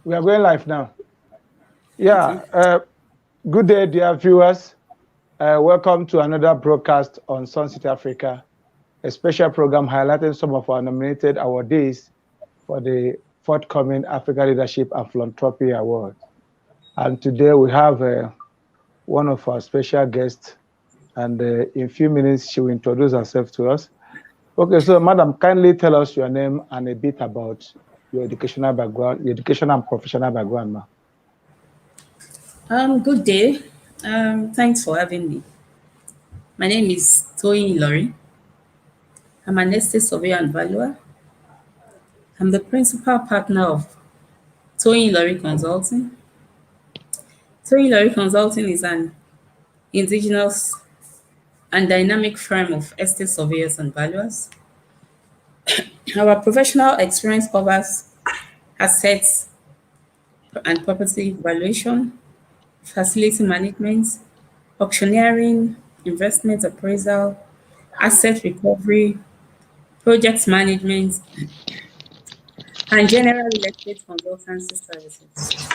We are going live now. Yeah. Okay. Good day, dear viewers. Welcome to another broadcast on Sun City Africa, a special program highlighting some of our nominated awardees for the forthcoming Africa Leadership and Philanthropy Award. And today we have one of our special guests, and in a few minutes she will introduce herself to us. Okay, so madam, kindly tell us your name and a bit about your educational background, your educational and professional background, ma'am. Good day. Thanks for having me. My name is Toyin Olori. I'm an estate surveyor and valuer. I'm the principal partner of Toyin Olori Consulting. Toyin Olori Consulting is an indigenous and dynamic firm of estate surveyors and valuers. Our professional experience covers assets and property valuation, facility management, auctioneering, investment appraisal, asset recovery, project management, and general real estate consultancy services.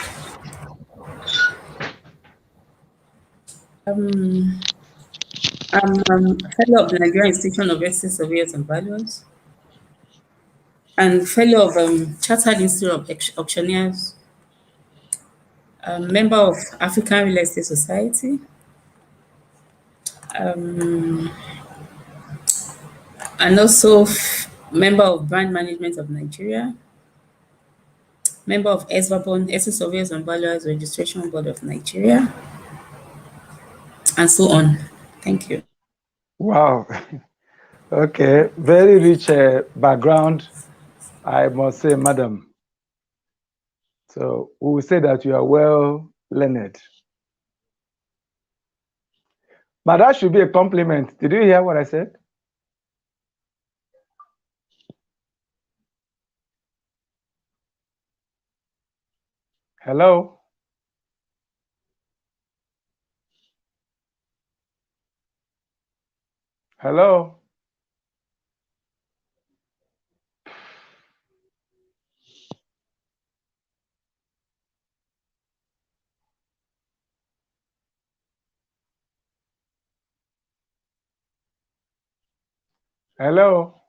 Um, I'm fellow of the Nigerian Institution of Estate Surveyors and Valuers and fellow of Chartered Institute of Auctioneers, a member of African Real Estate Society, um, and also member of Brand Management of Nigeria, member of ESVABON, Estate Surveyors and Valuers Registration Board of Nigeria, and so on. Thank you. Wow. Okay, very rich background, I must say, madam. So we will say that you are well learned. But that should be a compliment. Did you hear what I said? Hello? Hello? Hello?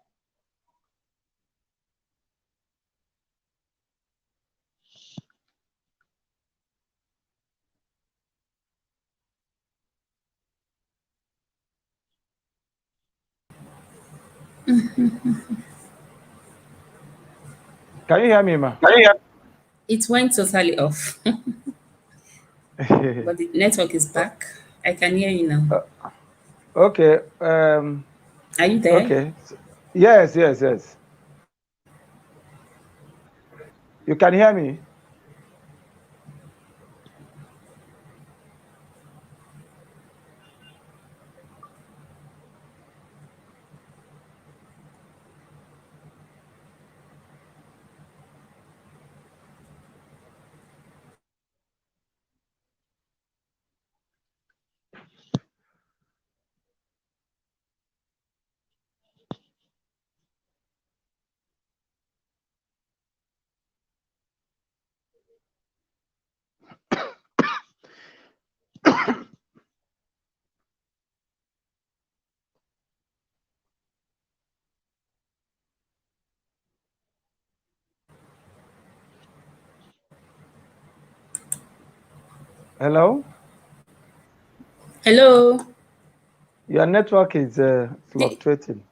Can you hear me, ma? It went totally off, but the network is back. I can hear you now. Okay. Are you there? Okay. Yes, yes, yes. You can hear me? Hello? Hello. Your network is The- fluctuating.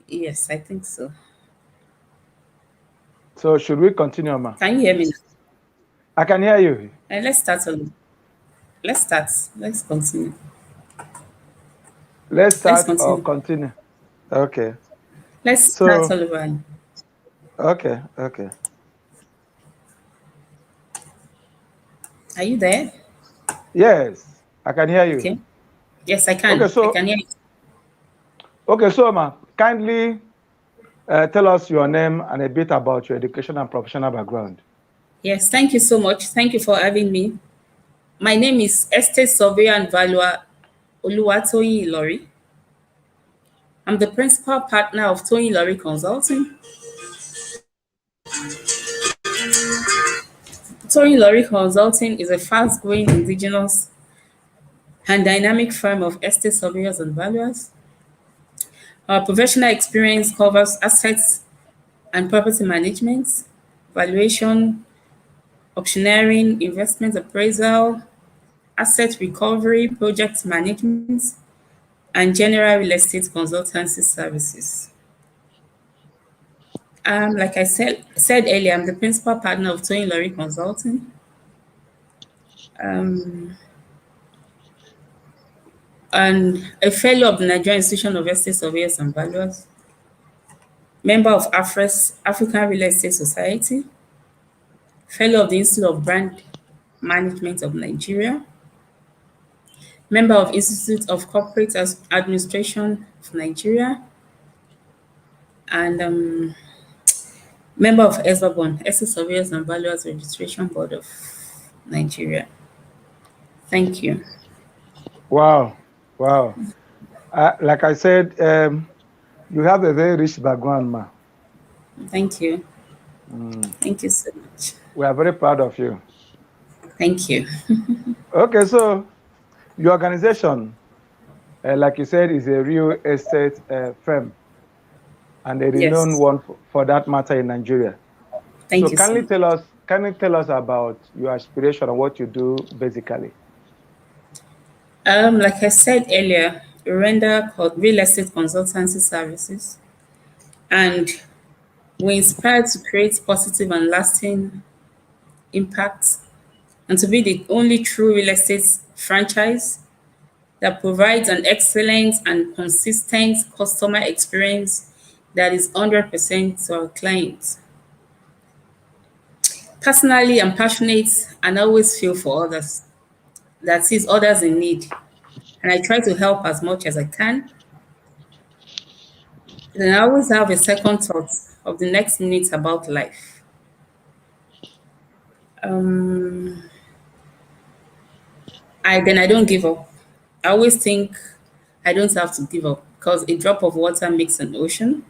yes, I think so. So should we continue, ma? Can you hear me now? I can hear you. Let's start. Let's start. Let's continue. Let's Let's start or continue. continue. Okay. Let's start So, all over. okay, okay. Are you there? Yes, I can hear you. Okay. Yes, I Okay, can. I so can hear you. ma, kindly tell us your name and a bit about your education and professional background. Yes, thank you so much. Thank you for having me. My name is Estate Surveyor and Valuer Toyin Olori. I'm the principal partner of Toyin Olori Consulting. Toyin Olori Consulting is a fast-growing indigenous and dynamic firm of estate surveyors and valuers. Our professional experience covers assets and property management, valuation, auctioneering, investment appraisal, asset recovery, project management, and general real estate consultancy services. Like I said earlier, I'm the principal partner of Toyin Olori Consulting. And a fellow of the Nigerian Institution of Estate Surveyors and Valuers, member of African Real Estate Society, fellow of the Institute of Brand Management of Nigeria, member of Institute of Corporate Administration of Nigeria, and member of ESVABON, Estate Surveyors and Valuers Registration Board of Nigeria. Thank you. Wow, wow. Like I said, you have a very rich background, ma. Thank you. Thank you so much. We are very proud of you. Thank you. Okay, so your organization, like you said, is a real estate firm and a renowned one for that matter in Nigeria. Thank you. Can you tell us about your aspiration and what you do basically? Like I said earlier, we render real estate consultancy services, and we inspire to create positive and lasting impact, and to be the only true real estate franchise that provides an excellent and consistent customer experience that is 100% to our clients. Personally, I'm passionate and always feel for others, that sees others in need. And I try to help as much as I can. Then I always have a second thought of the next minute about life. I don't give up. I always think I don't have to give up because a drop of water makes an ocean.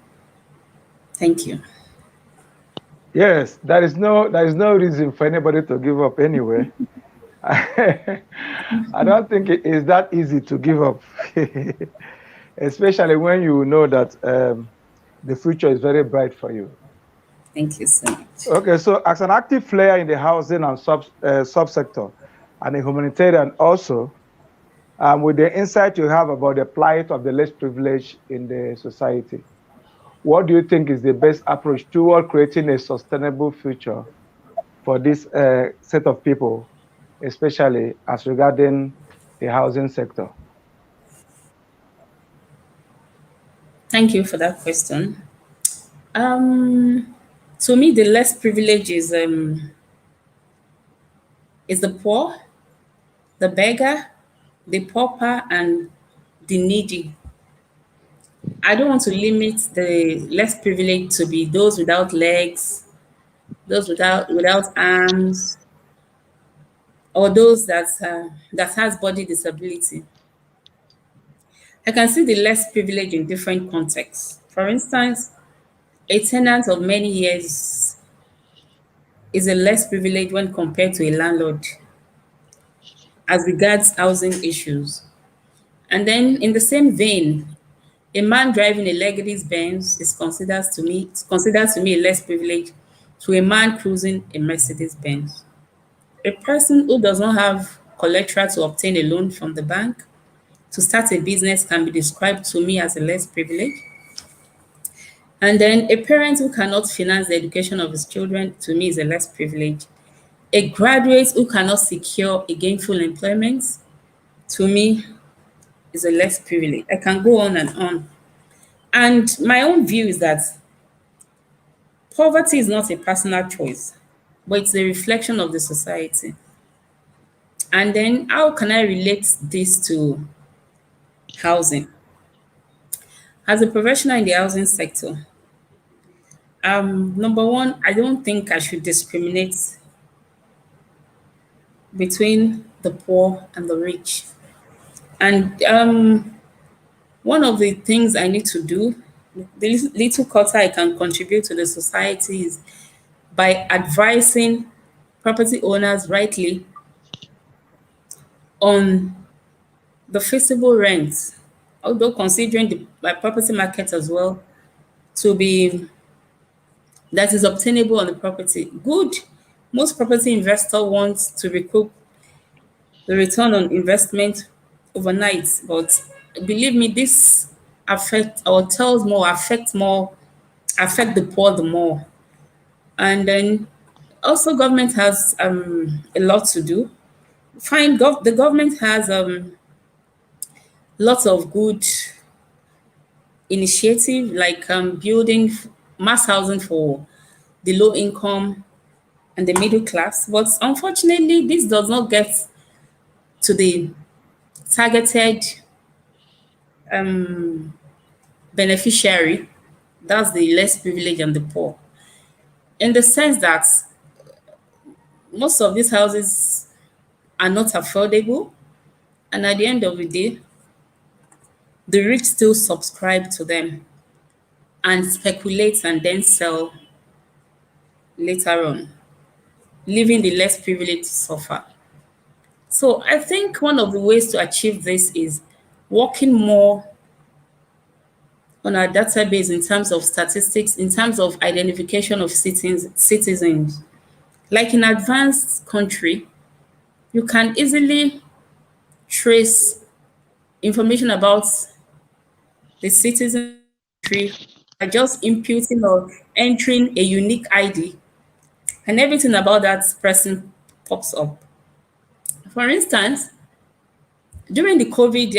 Thank you. Yes, there is no reason for anybody to give up anyway. I don't think it is that easy to give up, especially when you know that the future is very bright for you. Thank you so much. Okay, so as an active player in the housing and subsector and a humanitarian also, with the insight you have about the plight of the less privileged in the society, what do you think is the best approach toward creating a sustainable future for this set of people, especially as regarding the housing sector? Thank you for that question. To me, the less privileged is the poor, the beggar, the pauper, and the needy. I don't want to limit the less privileged to be those without legs, those without arms, or those that has body disability. I can see the less privileged in different contexts. For instance, a tenant of many years is a less privileged when compared to a landlord as regards housing issues. And then in the same vein, a man driving a Legacy Benz is considered to me less privileged to a man cruising a Mercedes Benz. A person who does not have collateral to obtain a loan from the bank to start a business can be described to me as a less privileged. And then a parent who cannot finance the education of his children to me is a less privileged. A graduate who cannot secure a gainful employment to me is a less privileged. I can go on and on. And my own view is that poverty is not a personal choice, but it's a reflection of the society. And then how can I relate this to housing? As a professional in the housing sector, number one, I don't think I should discriminate between the poor and the rich. And one of the things I need to do, the little quarter I can contribute to the society is by advising property owners rightly on the feasible rent, although considering the property market as well to be that is obtainable on the property. Good. Most property investor wants to recoup the return on investment overnight, but believe me, this affect or tells more, affect the poor the more. And then also government has a lot to do. The government has lots of good initiative like building mass housing for the low income and the middle class. But unfortunately, this does not get to the targeted beneficiary. That's the less privileged and the poor. In the sense that most of these houses are not affordable, and at the end of the day, the rich still subscribe to them and speculate and then sell later on, leaving the less privileged to suffer. So I think one of the ways to achieve this is working more on our database in terms of statistics, in terms of identification of citizens. Like in advanced country, you can easily trace information about the citizen by just imputing or entering a unique ID, and everything about that person pops up. For instance, during the COVID,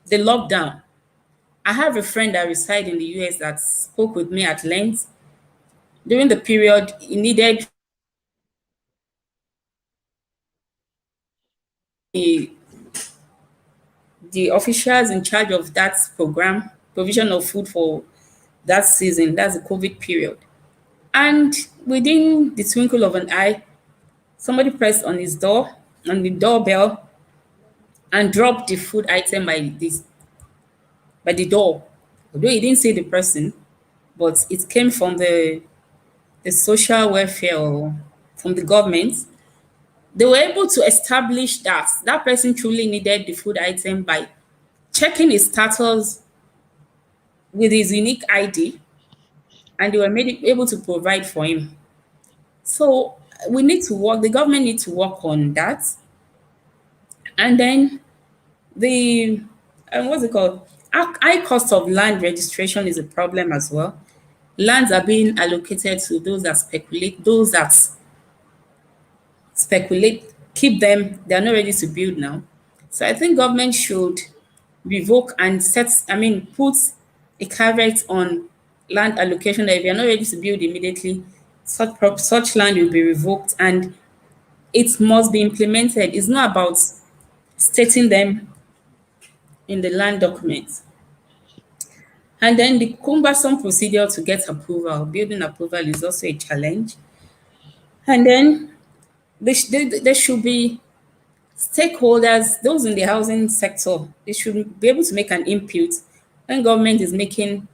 the lockdown, I have a friend that resides in the US that spoke with me at length. During the period, he needed the officials in charge of that program, provision of food for that season, that's the COVID period. And within the twinkle of an eye, somebody pressed on his door, on the doorbell, and dropped the food item by the door. Although he didn't see the person, but it came from the social welfare or from the government. They were able to establish that that person truly needed the food item by checking his status with his unique ID, and they were able to provide for him. So we need to work, the government needs to work on that. And then the, what's it called? High cost of land registration is a problem as well. Lands are being allocated to those that speculate, keep them, they're not ready to build now. So I think government should revoke and put a caveat on land allocation that if you're not ready to build immediately, such land will be revoked and it must be implemented. It's not about stating them in the land documents. And then the cumbersome procedure to get approval, building approval is also a challenge. And then there should be stakeholders, those in the housing sector, they should be able to make an input when government is making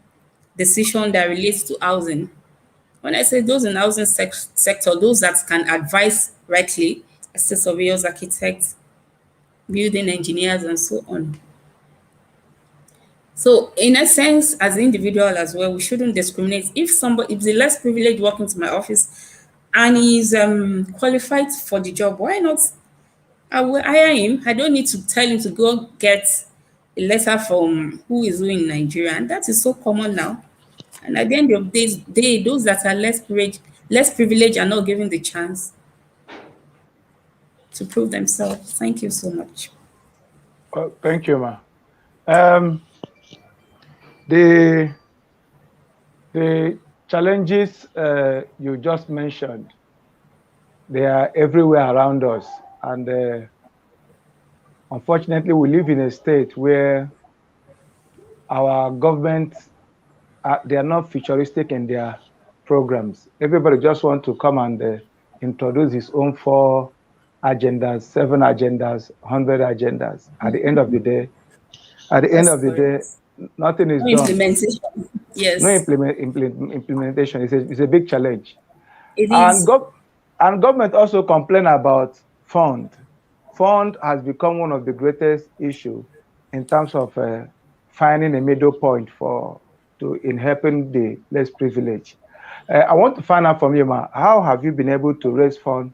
decision that relates to housing. When I say those in housing sector, those that can advise rightly, estate surveyors, architects, building engineers, and so on. So in a sense, as an individual as well, we shouldn't discriminate. If the less privileged walk into my office and he's qualified for the job, why not? I will hire him. I don't need to tell him to go get a letter from who is who in Nigeria. And that is so common now. And at the end of the day, those that are less privileged are not given the chance to prove themselves. Thank you so much. Well, thank you, Ma. The challenges you just mentioned, they are everywhere around us. And unfortunately, we live in a state where our government, they are not futuristic in their programs. Everybody just wants to come and introduce his own 4 agendas, 7 agendas, 100 agendas. At the end of the day, nothing is done. Implementation. Yes. No implementation. It's a big challenge. It is. And government also complain about fund. Fund has become one of the greatest issue in terms of finding a middle point in helping the less privileged. I want to find out from you, Ma, how have you been able to raise funds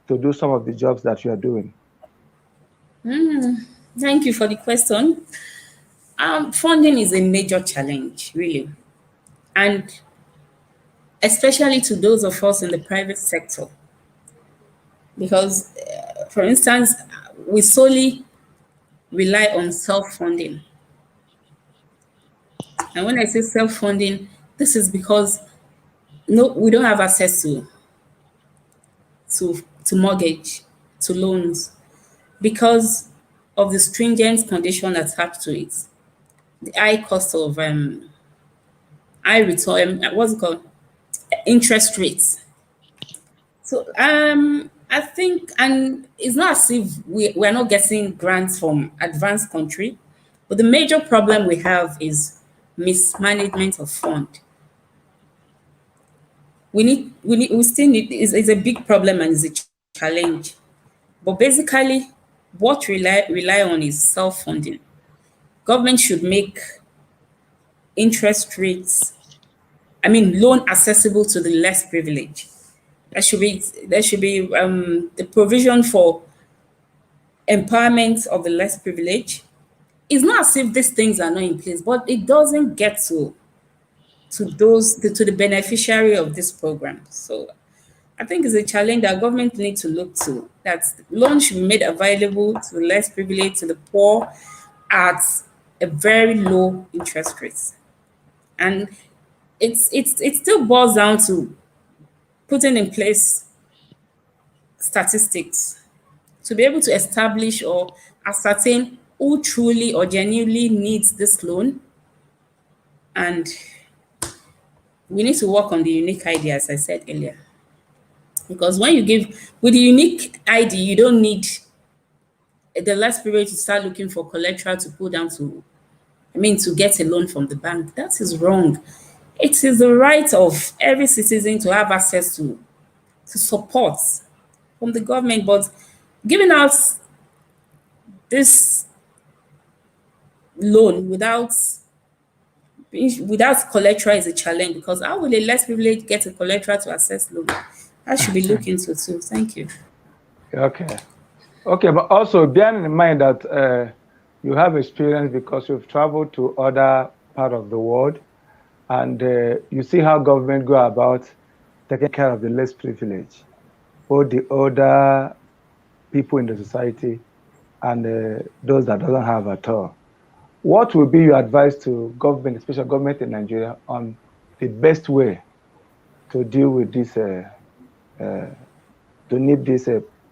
to do some of the jobs that you are doing? Thank you for the question. Funding is a major challenge, really, and especially to those of us in the private sector, because, for instance, we solely rely on self-funding. And when I say self-funding, this is because no, we don't have access to mortgage, to loans, because of the stringent condition attached to it. The high cost of high return, what's it called? Interest rates. So I think, and it's not as if we're not getting grants from advanced country, but the major problem we have is mismanagement of fund. We still need, is a big problem and is a challenge. But basically, what rely on is self-funding. Government should make interest rates, loan accessible to the less privileged. There should be the provision for empowerment of the less privileged. It's not as if these things are not in place, but it doesn't get to the beneficiary of this program. So I think it's a challenge that government need to look to. That loans should be made available to the less privileged, to the poor, at a very low interest rate. And it still boils down to putting in place statistics to be able to establish or ascertain who truly or genuinely needs this loan. And we need to work on the unique ID, as I said earlier. Because when you give, with the unique ID, you don't need the less privileged to start looking for collateral to pull down to get a loan from the bank. That is wrong. It is the right of every citizen to have access to support from the government, but giving out this loan without collateral is a challenge, because how will a less privileged get a collateral to access loan? That should be looked into too. Thank you. Okay. Okay, but also bearing in mind that you have experience because you've traveled to other part of the world, and you see how government go about taking care of the less privileged, both the older people in the society and those that doesn't have at all. What will be your advice to government, especially government in Nigeria, on the best way to deal with this, to nip this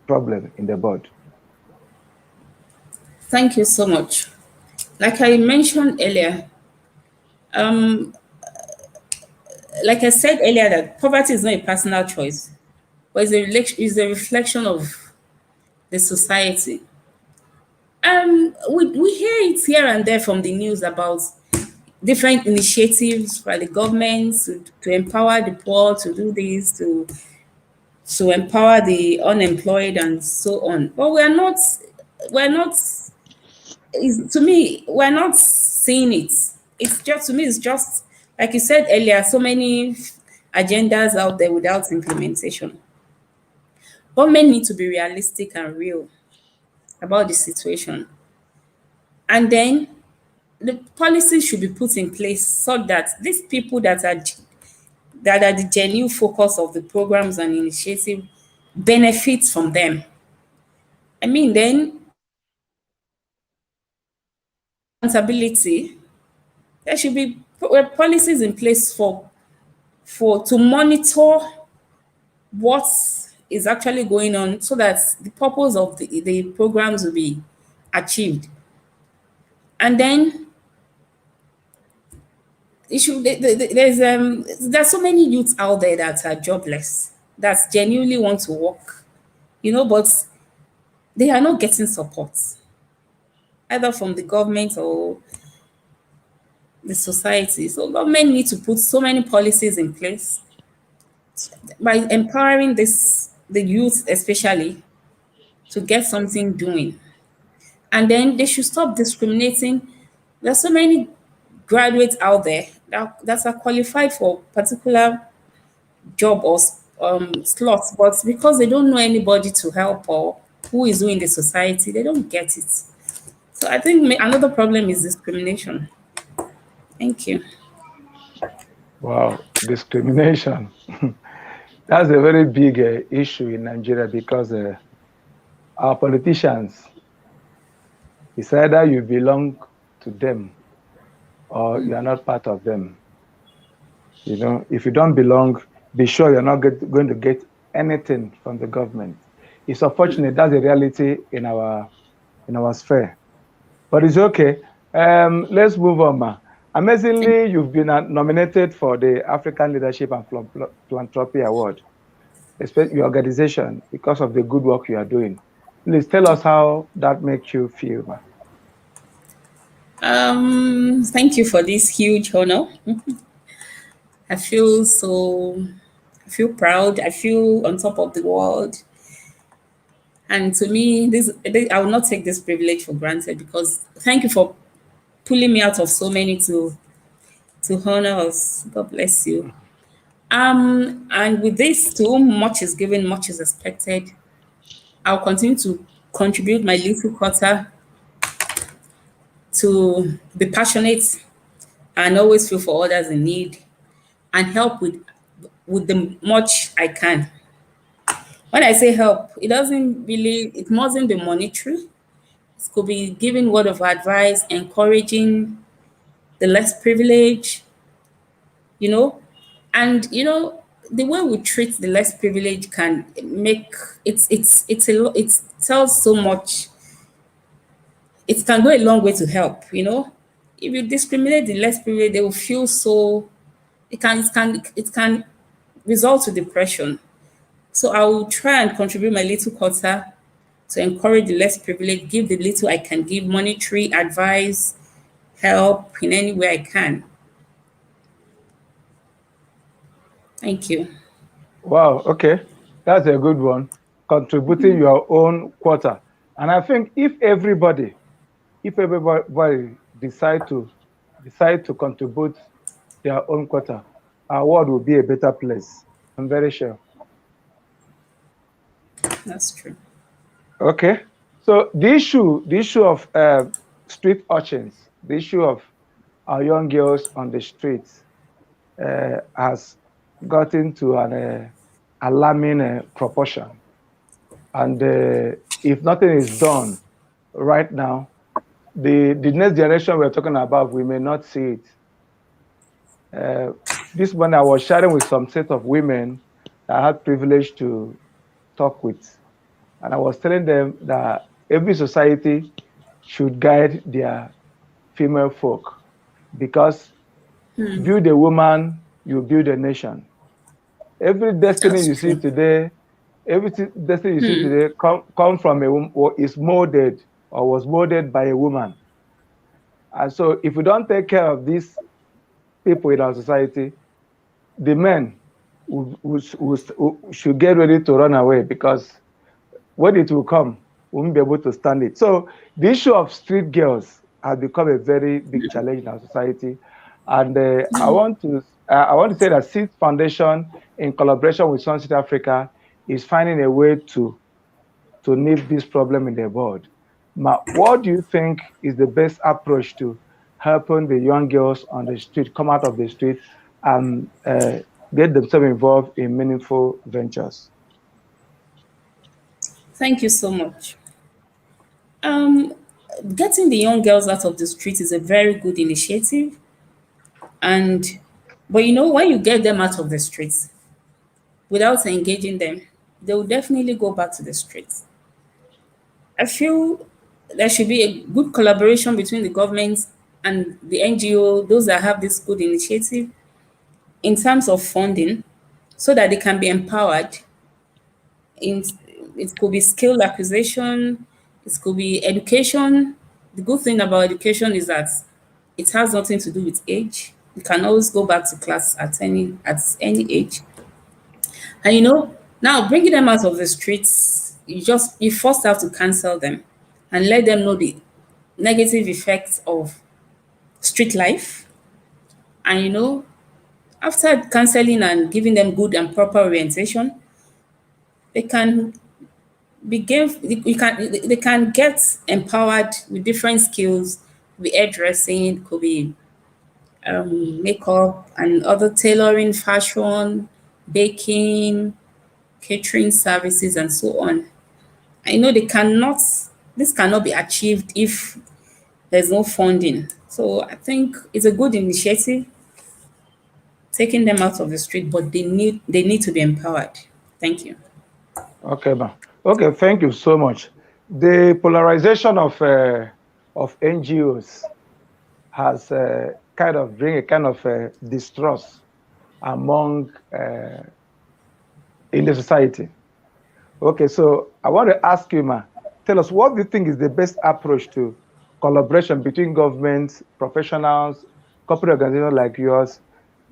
problem in the bud? Thank you so much. Like I mentioned earlier, like I said earlier, that poverty is not a personal choice, but it's a reflection of the society. We hear it here and there from the news about different initiatives by the government to empower the poor, to do this, to empower the unemployed and so on. But we're not, to me, we're not seeing it. It's just, to me, it's just, like you said earlier, so many agendas out there without implementation. Government need to be realistic and real about the situation. And then the policies should be put in place so that these people that are the genuine focus of the programs and initiative benefit from them. Then accountability, there should be policies in place for to monitor what is actually going on, so that the purpose of the programs will be achieved. And then there's so many youths out there that are jobless, that genuinely want to work, but they are not getting support either from the government or the society. So government need to put so many policies in place by empowering these the youth especially to get something doing. And then they should stop discriminating. There's so many graduates out there that are qualified for particular job or slots, but because they don't know anybody to help or who is who in the society, they don't get it. So I think another problem is discrimination. Thank you. Wow, discrimination. That's a very big issue in Nigeria because our politicians, it's either you belong to them or you are not part of them. You know, if you don't belong, be sure you're not going to get anything from the government. It's unfortunate. That's the reality in our sphere. But it's okay. Let's move on, ma. Amazingly, you've been nominated for the African Leadership and Philanthropy Award, especially your organization, because of the good work you are doing. Please tell us how that makes you feel, ma. Thank you for this huge honor. I feel so, I feel proud. I feel on top of the world. And to me, I will not take this privilege for granted because thank you for pulling me out of so many to honor us. God bless you. And with this too, much is given, much is expected. I'll continue to contribute my little quarter to be passionate and always feel for others in need and help with the much I can. When I say help, it mustn't be monetary. It could be giving word of advice, encouraging the less privileged, you know, and the way we treat the less privileged can make it's a lot. It tells so much. It can go a long way to help. If you discriminate the less privileged, they will feel so. It can result to depression. So I will try and contribute my little quarter to encourage the less privileged, give the little I can give, monetary advice, help in any way I can. Thank you. Wow, okay. That's a good one. Contributing your own quota. And I think if everybody decide to contribute their own quota, our world will be a better place. I'm very sure. That's true. Okay. So the issue of street urchins, the issue of our young girls on the streets has gotten to an alarming proportion. And if nothing is done right now, the next generation we're talking about, we may not see it. This one I was sharing with some set of women that I had privilege to talk with. And I was telling them that every society should guide their female folk because build a woman, you build a nation. Every destiny That's you see true. today, come from a woman or is molded or was molded by a woman. And so if we don't take care of these people in our society, the men should get ready to run away because when it will come, we won't be able to stand it. So the issue of street girls has become a very big challenge in our society. And I want to say that Seed Foundation, in collaboration with Sunset Africa, is finding a way to nip this problem in the bud. What do you think is the best approach to helping the young girls on the street come out of the street and get themselves involved in meaningful ventures? Thank you so much. Um, Getting the young girls out of the street is a very good initiative. And but when you get them out of the streets without engaging them, they will definitely go back to the streets. I feel there should be a good collaboration between the government and the NGO, those that have this good initiative, in terms of funding, so that they can be empowered. In It could be skill acquisition, it could be education. The good thing about education is that it has nothing to do with age. You can always go back to class at any age. And Now, bringing them out of the streets, you first have to cancel them and let them know the negative effects of street life. And after counseling and giving them good and proper orientation, they can begin. They can get empowered with different skills. Could be hairdressing, could be makeup and other tailoring, fashion, baking, catering services, and so on. I know this cannot be achieved if there's no funding. So I think it's a good initiative, taking them out of the street, but they need to be empowered. Thank you. Okay, ma. Okay, thank you so much. The polarization of NGOs has kind of bring a kind of distrust among in the society. Okay, so I want to ask you, ma, tell us what do you think is the best approach to collaboration between governments, professionals, corporate organizations like yours,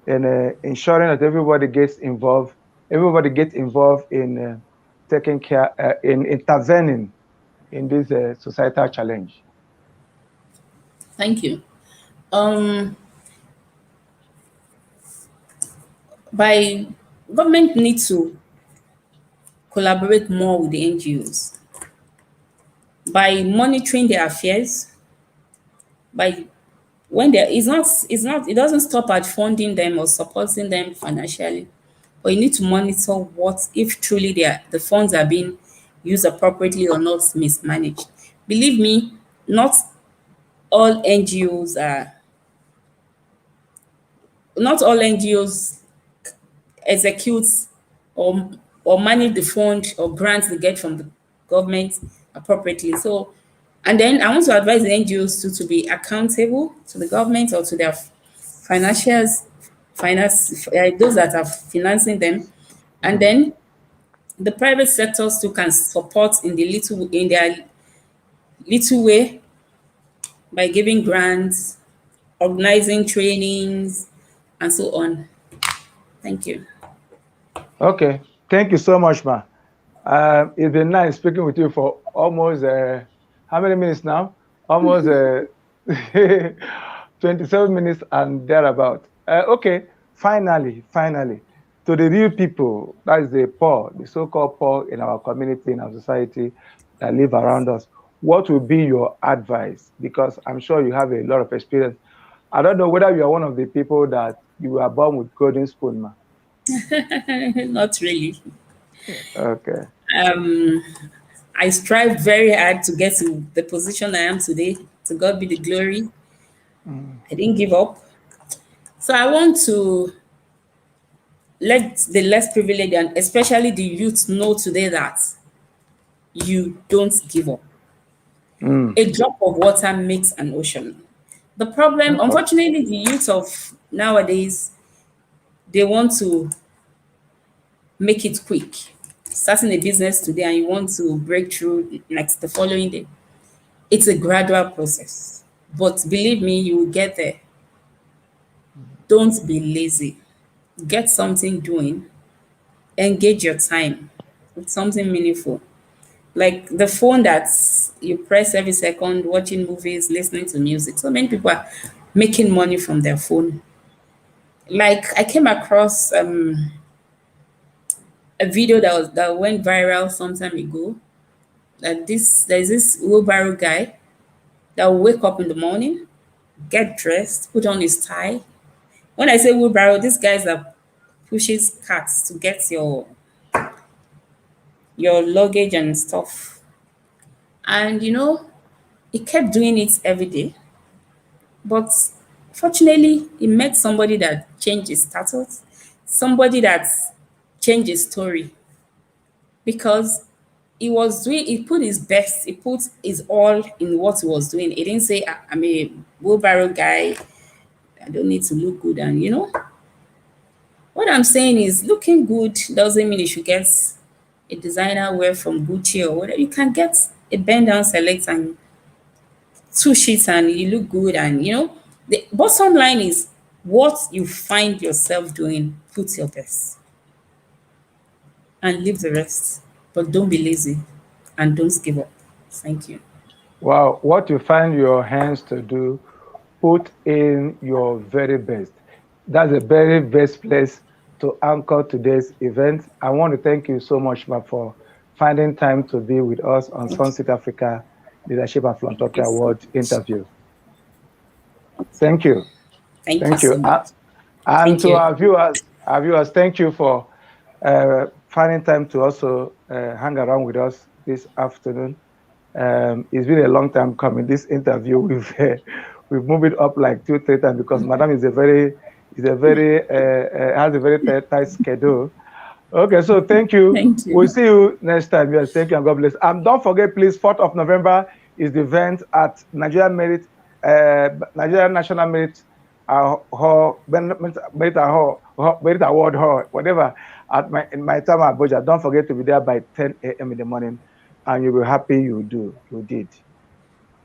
and ensuring that everybody gets involved in taking care, in intervening in this societal challenge. Thank you. Um, by Government need to collaborate more with the NGOs by monitoring their affairs. By when there is not, it's not, it doesn't stop at funding them or supporting them financially, but you need to monitor what if truly the funds are being used appropriately or not mismanaged. Believe me, not all NGOs are not all NGOs execute or manage the fund or grants they get from the government appropriately. So, and then I want to advise the NGOs to be accountable to the government or to their financials, those that are financing them, and then the private sectors too can support in their little way by giving grants, organizing trainings, and so on. Thank you. Okay, thank you so much, ma. It's been nice speaking with you for almost how many minutes now? Almost 27 minutes and thereabout. Okay, finally, to the real people, that is the poor, the so-called poor in our community, in our society that live around us, what will be your advice? Because I'm sure you have a lot of experience. I don't know whether you are one of the people that you were born with golden spoon, ma. Not really. Okay. Um, I strive very hard to get to the position I am today. To God be the glory. Mm. I didn't give up. So I want to let the less privileged and especially the youth know today that you don't give up. Mm. A drop of water makes an ocean. The problem, Oh, unfortunately, the youth of nowadays, they want to make it quick. Starting a business today and you want to break through next the following day. It's a gradual process. But believe me, you will get there. Don't be lazy. Get something doing. Engage your time with something meaningful. Like the phone that you press every second, watching movies, listening to music. So many people are making money from their phone. Like I came across a video that went viral some time ago. That there's this wheelbarrow guy that will wake up in the morning, get dressed, put on his tie. When I say wheelbarrow, these guys that pushes carts to get your luggage and stuff. And he kept doing it every day. But fortunately, he met somebody that changed his status, somebody that changed his story because he put his best, he put his all in what he was doing. He didn't say, I'm a wheelbarrow guy, I don't need to look good. And what I'm saying is looking good doesn't mean you should get a designer wear from Gucci or whatever. You can get a bend down select and two sheets and you look good. And the bottom line is what you find yourself doing, put your best. and leave the rest. But don't be lazy and don't give up. Thank you. Wow, what you find your hands to do, put in your very best. That's the very best place to anchor today's event. I want to thank you so much, Ma, for finding time to be with us on Thank you. Sunset Africa Leadership and Thank Philanthropy you so Award much. interview. Thank you. Thank you Thank so you. much. And Thank to you. our viewers, thank you for finding time to also hang around with us this afternoon. It's been a long time coming. This interview, we've moved it up like 2-3 times because Madam has a very tight schedule. Okay, so thank you. Thank We'll you. see you next time. Yes, thank you and God bless. Don't forget, please, 4th of November is the event at Nigeria National Merit Hall, Merit Award Hall, whatever, in my town, Abuja. Don't forget to be there by 10 a.m. in the morning, and you'll be happy you did.